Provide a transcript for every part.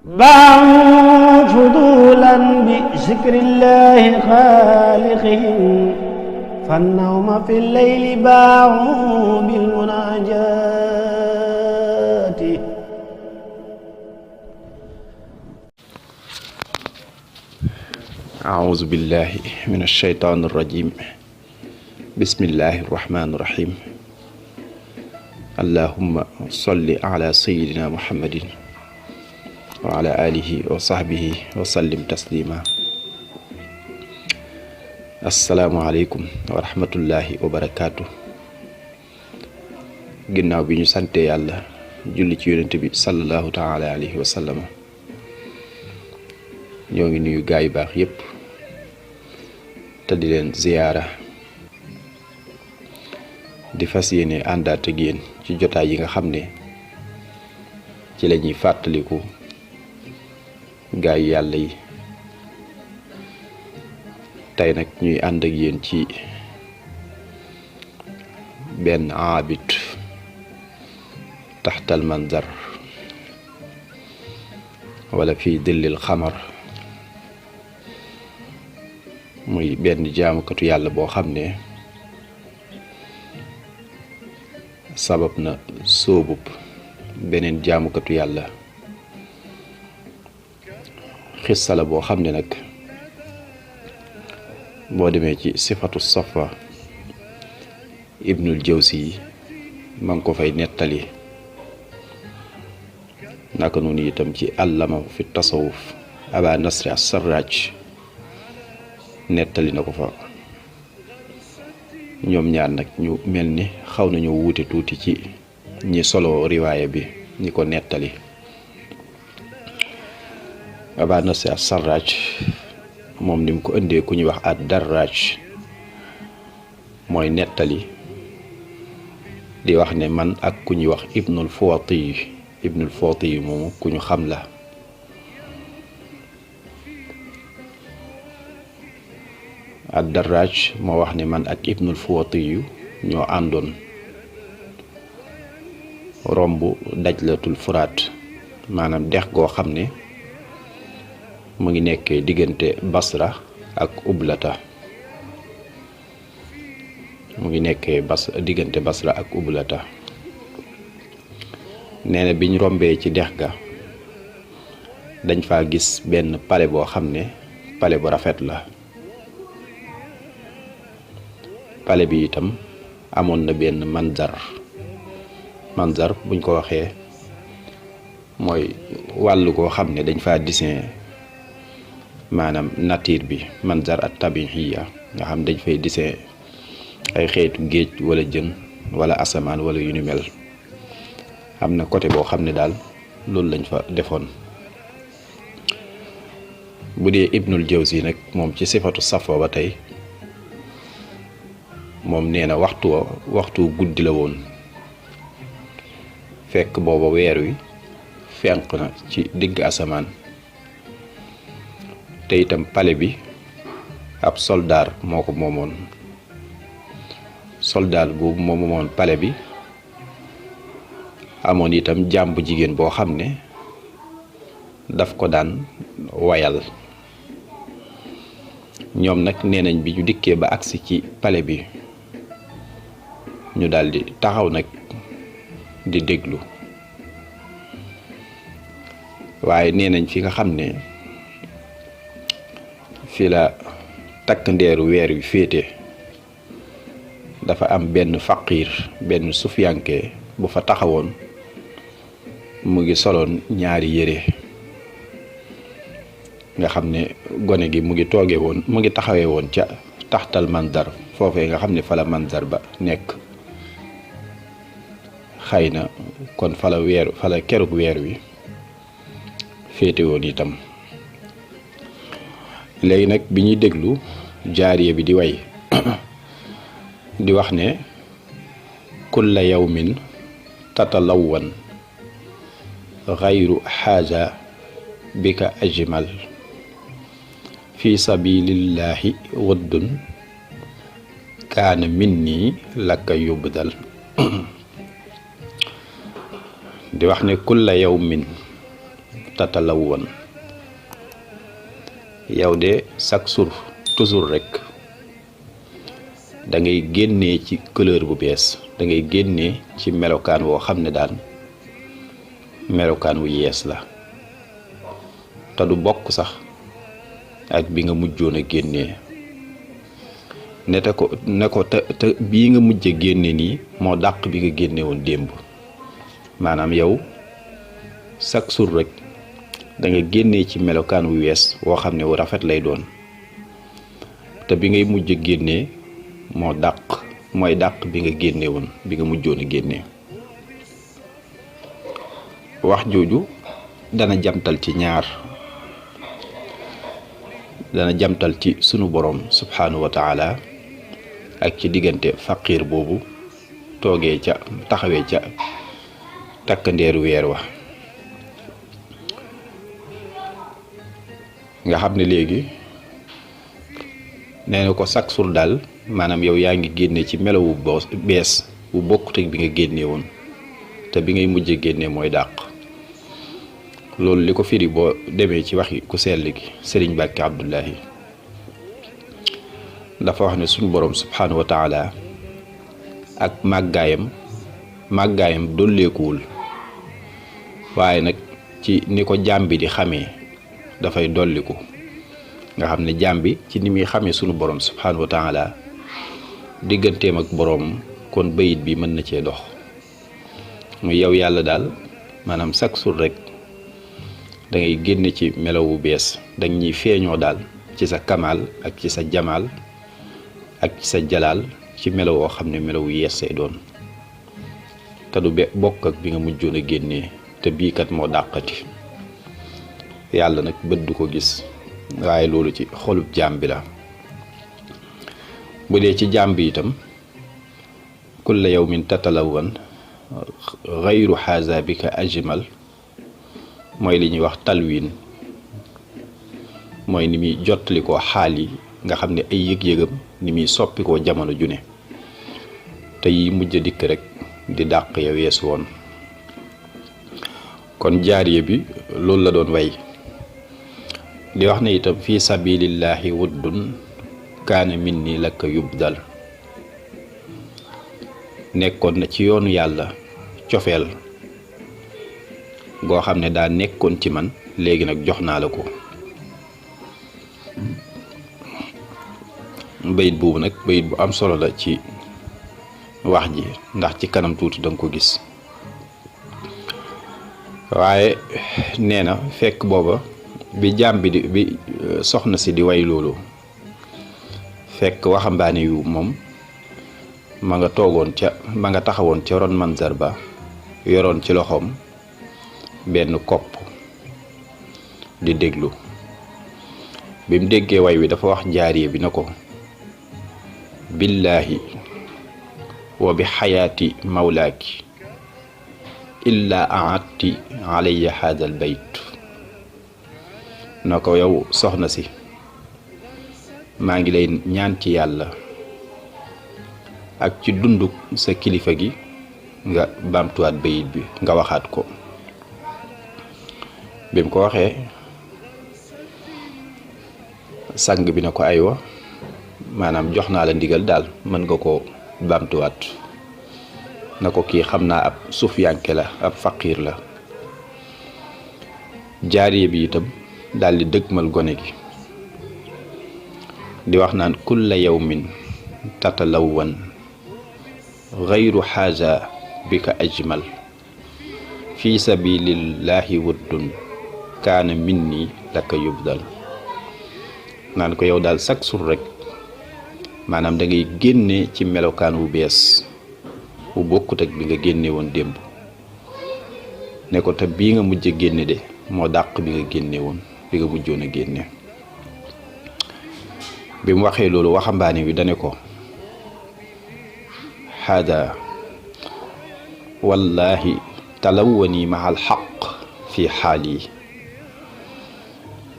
باعوا فضولا بذكر الله خالقهم فالنوم في الليل باعوا بالمناجات. أعوذ بالله من الشيطان الرجيم. بسم الله الرحمن الرحيم. اللهم صل على سيدنا محمد وعلى آله وصحبه وسلم تسليما. السلام عليكم ورحمة الله وبركاته. ginnaaw bi ñu sante yàlla julli ci yonent bi sallallahu taala alayhi wa sallam, ñoo ngi nuyu gaay yu baax yépp te di leen ziyaara, di fas yéene àndaat ak yéen ci jotaay yi nga xam ne ci la ñuy fàttaliku gaay yàlla yi. tey nag ñuy ànd ak yéen ci benn aabit taxtal manzar wala fii dillil xamar, muy benn jaamukatu yàlla boo xam ne sabab na sóobub beneen jaamukatu yàlla. xissa la boo xam ne nag boo demee ci sifatu safa ibnul jawsi yi ma ngi ko fay nettali, naka noonu itam ci allama fi tasawuf aba nasri as-sarraj nettali na ko fa. ñoom ñaar nag ñu mel ni xaw nañu wuute tuuti ci ñi solo riwaaya bi ñi ko nettali. aba nasri as-sarraj moom ni mu ko indee ku ñuy wax ad-darraj mooy nettali di wax ne man ak ku ñuy wax ibnul Fuwati moomu ku ñu xam la. ad-darraj moo wax ne man ak ibnul Fuwati ñoo àndoon romb dajlatul furaat, maanaam dex goo xam ne mu ngi nekkee diggante Basra ak Ublata. diggante Basra ak Ublata. nee na biñ rombee ci dex ga dañ fa gis benn pale boo xam ne pale bu rafet la. pale bi itam amoon na benn manzar buñ ko waxee mooy wàllu koo xam ne dañ fa dessin maanaam nature bi, manzar at tabihiya nga xam dañ fay dessin ay xeetu géej wala jën wala asamaan wala yu ni mel. am na côté boo xam ne daal loolu lañ fa defoon. bu dee ibnul jawzi nag moom ci sifatu safwa ba tey moom nee na waxtu guddi la woon, fekk booba weer wi fenq na ci digg asamaan, te itam pale bi ab soldaar moo ko moomoon. soldaar boobu moo moomoon pale bi amoon itam jaam bu jigéen boo xam ne daf ko daan wayal. ñoom nag nee nañ bi ñu dikkee ba agsi ci pale bi ñu daldi taxaw nag di déglu, waaye nee nañ fi nga xam ne fi la takk ndeeru weer wi féete dafa am benn faqiir, benn sufiyanke bu fa taxawoon. mu ngi soloon ñaari yére nga xam ne gone gi mu ngi taxawee woon ca taxtal manzar foofee nga xam ne fa la manzar ba nekk. xëy na kon fa la kerug weer wi féete woon itam. léegi nag bi ñuy déglu jaariya bi di way di wax ne kulla yawmin tatalawwan xayru xaaja bika ajmal fi sabilillahi waddun kaana minni laka yubdal. di wax ne kulla yawmin tatalawwan yow de chaque jour toujours rek da ngay génnee ci couleur bu bees da ngay génnee ci melokaan woo xam ne daal melokaan wu yees la te du bokk sax ak bi nga mujjoon a génnee ne ko te bii nga mujj a génne nii moo dàq bi nga génne woon démb maanaam yow chaque jour rek da nga génnee ci melokaan wu wees woo xam ne wu rafet lay doon te bi ngay mujj a génnee mooy dàq bi nga génne woon bi nga mujjoon a génnee wax jooju dana jamtal ci ñaar dana jamtal ci sunu borom subhanahu wa taala ak ci diggante faqiir boobu taxawee ca takkandeeru weer wa nga xam ne léegi nee na ko chaque jour daal maanaam yow yaa ngi génne ci melowu bees bu bokkut ak bi nga génne woon te bi ngay mujj génne mooy dàq loolu li ko firi boo demee ci waxi ku sell gi Sëriñ Mbàkke Abdullahi dafa wax ne suñu borom subhanahu wa taala ak màggaayam dolleekuwul waaye nag ci ni ko jaam bi di xamee dafay dolliku nga xam ne jaam bi ci ni muy xamee sunu borom subhanahu wa taala digganteem ak borom kon bayit bi mën na cee dox muy yow yàlla daal maanaam chaque jour rek da ngay génne ci melaw bu bees danga ñuy feeñoo daal ci sa kamaal ak ci sa jamaal ak ci sa jalaal ci melaw woo xam ne melaw yees say doon te du bokk ak bi nga mujjoon a génnee te bii kat moo dàqati yàlla nag bët du ko gis waaye loolu ci xolub jaam bi la bu dee ci jaam bi itam kulla yawmin tatalawwan ghayru haza bika ajmal mooy li ñuy wax talwiin mooy ni muy jottali ko xaal yi nga xam ne ay yëg-yëgam ni muy soppi koo jamono ju ne te yi mujj a dikk rek di dàq ya wees woon kon jaariye bi loolu la doon way di wax ne itam fii sabilillahi wuddun kaana minni laka yubdal nekkoon na ci yoonu yàlla cofeel goo xam ne daa nekkoon ci man léegi nag jox naa la ko bayit boobu nag bayit bu am solo la ci wax ji ndax ci kanam tuuti danga ko gis waaye nee na fekk booba bi jaam bi bi soxna si di way loolu fekk waxambaane yu moom ma nga taxawoon ca ron manzar ba yoroon ci loxoom benn kopp di déglu bi mu déggee way wi dafa wax jaariye bi na ko billaahi wa bi xayaati mawlaaki illa aatti alayya haadal bayt na ko yow soxna si maa ngi lay ñaan ci yàlla ak ci dunduk sa kilifa gi nga baamtuwaat bayit bi nga waxaat ko bi mu ko waxee sang bi na ko aywa maanaam jox naa la ndigal daal mën nga ko baamtuwaat na ko kii xam naa ab sufiyanke la ab faqiir la jaariye bi itam daal di dëgmal gone gi di wax naan kulla yawmin tatalawwan ghayru haza bika ajmal fi sabilillahi wuddun kaana minni laka yubdal naan ko yow daal chaque jour rek maanaam da ngay génne ci melokaan wu bees bu bokkut ak bi nga génne woon démb ne ko te bii nga mujj génne de moo dàq bi nga génne woon bi nga mujjoon a génne bi mu waxee loolu waxambaane wi dane ko hada wallahi talawwani mahal xaq fi xaal yi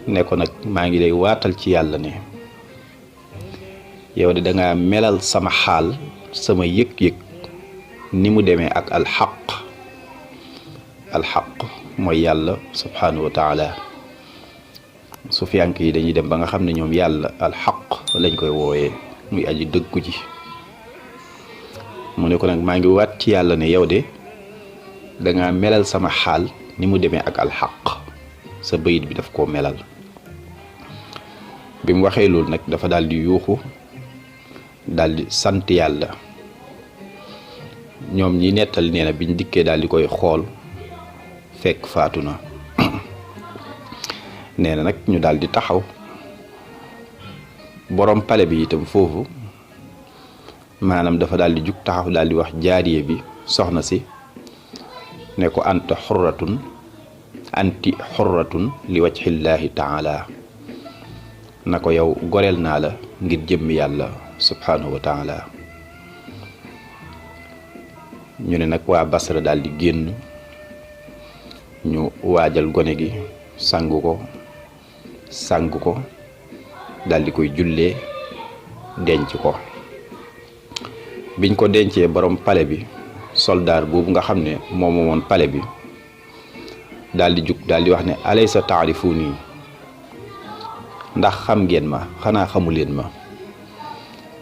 ne ko nag maa ngi lay waatal ci yàlla ne yow de danga melal sama xaal sama yëg-yëg ni mu demee ak alxaq alxaq mooy yàlla subhanahu wa taala sufiyank yi dañuy dem ba nga xam ne ñoom yàlla alxaq lañ koy wooyee muy aji dëggu ji mu ne ko nag maa ngi waat ci yàlla ne yow de danga melal sama xaal ni mu demee ak alxaq sa bayit bi daf koo melal bi mu waxee loolu nag dafa daal di yuuxu daal di sant yàlla ñoom ñi nettali nee na biñ dikkee daal di koy xool fekk faatu na nee na nag ñu daal di taxaw borom pale bi itam foofu maanaam dafa daal di jug taxaw daal di wax jaariye bi soxna si ne ko anti xurratun li wajhillaahi taala na ko yow goreel naa la ngir jëmmi yàlla subhanahu wa taala ñu ne nag waa Basra daal di génn ñu waajal gone gi sang ko daal di koy jullee denc ko biñ ko dencee borom pale bi soldaar boobu nga xam ne moom moomoon pale bi daal di jug daal di wax ne alaysa taarifuuni ndax xam ngeen ma xanaa xamu leen ma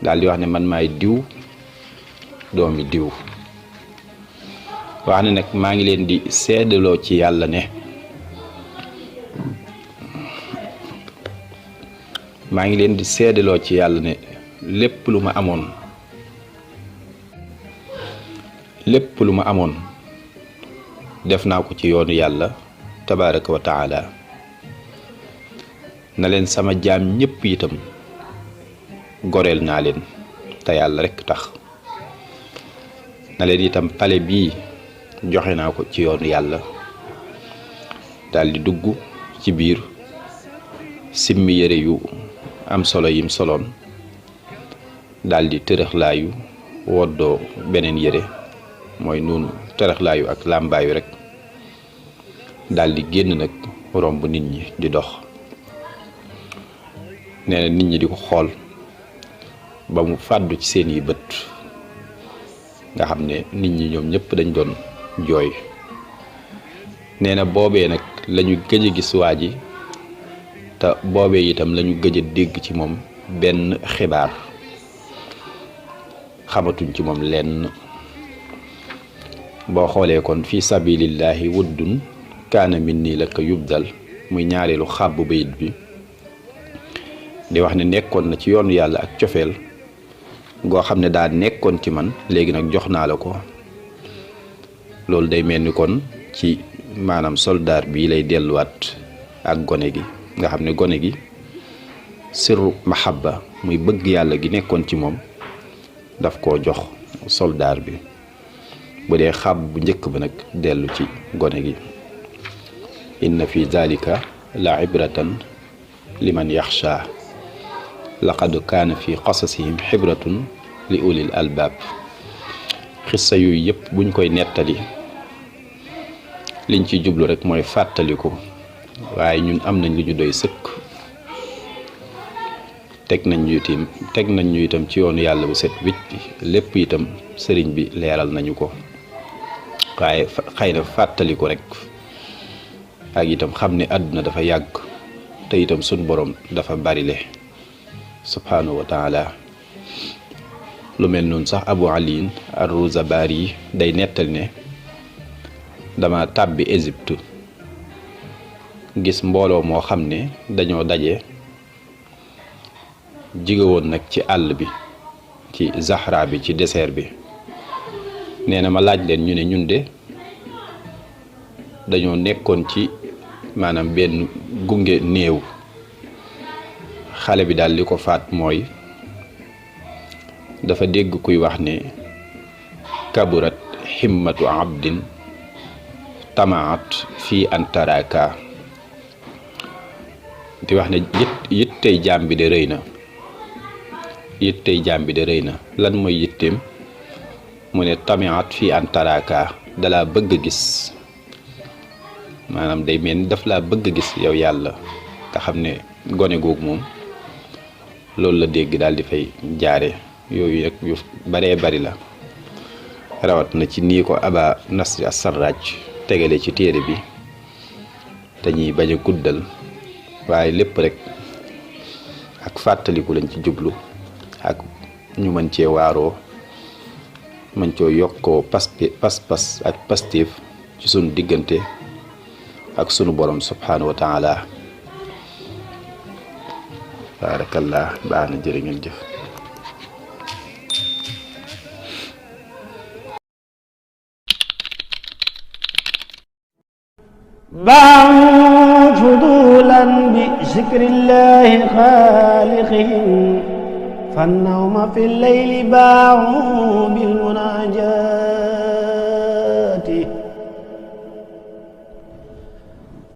daal di wax ne man maay diw doomi diw wax ne nag maa ngi leen di seedaloo ci yàlla ne lépp lu ma amoon def naa ko ci yoonu yàlla tabaraka wa taala na leen sama jaam ñépp itam goreel naa leen te yàlla rekk tax na leen itam pale bii joxe naa ko ci yoonu yàlla daal di dugg ci biir simmi yére yu am solo yim soloon daal di tërëxlaayu woddoo beneen yére mooy noonu tërëxlaayu ak làmbaayu rek daal di génn nag romb nit ñi di dox nee na nit ñi di ko xool ba mu fàddu ci seen yi bët nga xam ne nit ñi ñoom ñëpp dañ doon jooy nee na boobee nag lañu gëj a gis waa ji te boobee itam lañu gëj a dégg ci moom benn xibaar xamatuñ ci moom lenn boo xoolee kon fi sabilillahi wuddun kaana minni laka yubdal muy ñaareelu xàbbu bayit bi di wax ne nekkoon na ci yoonu yàlla ak cofeel goo xam ne daa nekkoon ci man léegi nag jox naa la ko loolu day mel ni kon ci maanaam soldaar bii lay delluwaat ak gone gi nga xam ne gone gi sirru mahabba muy bëgg yàlla gi nekkoon ci moom daf koo jox soldaar bi bu dee xàbb bu njëkk ba nag dellu ci gone gi inna fi zalika la ibratan liman yaxsha laqad kaana fi qasasihim xibratun li ulil albaab xissa yooyu yëpp buñ koy nettali liñ ci jublu rek mooy fàttaliku waaye ñun am nañ lu ñu doy sëkk teg nañ ñu itam ci yoonu yàlla bu set wicc lépp itam sëriñ bi leeral nañu ko waaye xëy na fàttaliku rek ak itam xam ne àdduna dafa yàgg te itam suñ borom dafa barile subhanahu wa taala lu mel noonu sax Abu Ali ar-Ruzabari yi day nettali ne dama tàbbi Égypte gis mbooloo moo xam ne dañoo daje jige woon nag ci àll bi ci Zahra bi ci désert bi nee na ma laaj leen ñu ne ñun de dañoo nekkoon ci maanaam benn gunge néew xale bi daal li ko faat mooy dafa dégg kuy wax ne kaburat himmatu abdin tamaat fii antaraka di wax ne yittey jaam bi de rëy na lan mooy yitteem mu ne tamaat fii antaraka dalaa bëgg a gis maanaam day mel ni daf laa bëgg a gis yow yàlla nga xam ne gone googu moom loolu la dégg daal di fay jaare yooyu rek yu baree bari la rawat na ci nii ko Aba Nasri as-Sarraj tegale ci téere bi te ñuy bañ a guddal waaye lépp rek ak fàttaliku lañ ci jublu ak ñu mën cee waaroo mën coo yokkoo pas-pas ak pastéef ci sunu diggante ak sunu borom subhanahu wa taala. baarakallah baax na, jërë ngeen jëf. باعوا فضولا بذكر الله خالقهم فالنوم في الليل باعوا بالمناجاة